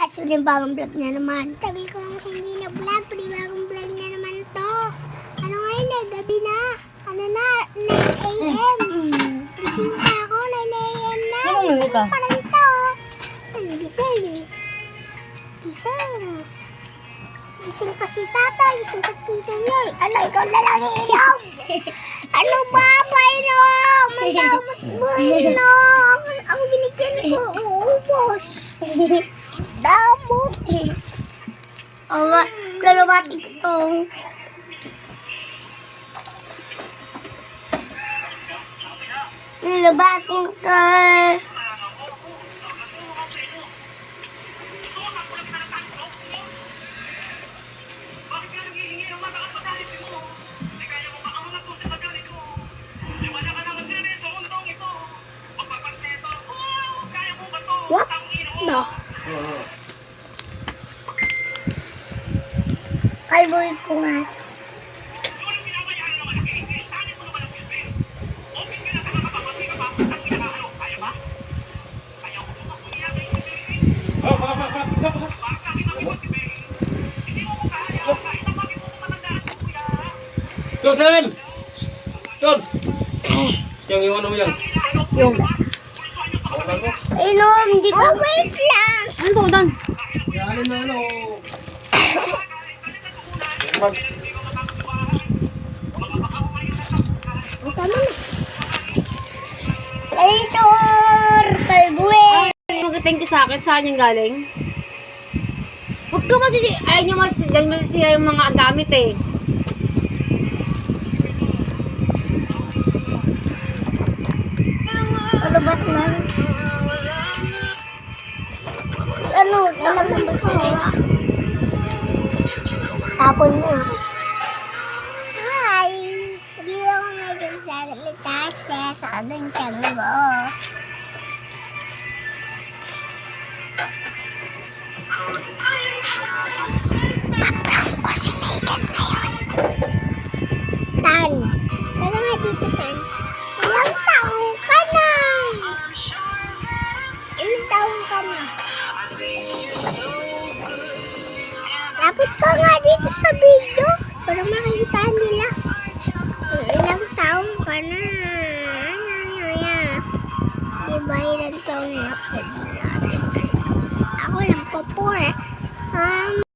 So, yung bagong vlog na naman. Tagal ko lang hindi na vlog. Bagong vlog na naman to. Ano ngayon eh? Gabi na. Ano na? 9 a.m. Gising pa ako. 9 a.m. na. Gising pa rin to. Gising. Gising. Gising pa si tata. Gising pa tito Noy. Ano, ikaw na lang iiyaw. Ano ba? Paano? May damot mo. Ano? Ang binigyan ko. Uubos. Damot. Awa, lalabati ko to. Lalabatin ka. What? No. Kalbuhin ko nga. Don! Don! Yang iwan mo yan. Yung. Awakan mo. Inom, di ba? Wait lang. Ano po, Dan? Yan na ano. O, tama na. Later! Kalbuhin! Mag-thank you sa akin. Saan yung galing? Huwag ka ayaw nyo masisira yung mga gamit eh. Ano ba na? Ano? Saan na ba ito? Tapon mo. Hi! Hindi ako nagsasalita sa kadang tango. Paprang ko si Megan ngayon. Tan! Tara nga dito, Tan. Ilang taong ka na? Ilang taong ka na? Lapit ka nga dito sa video para makita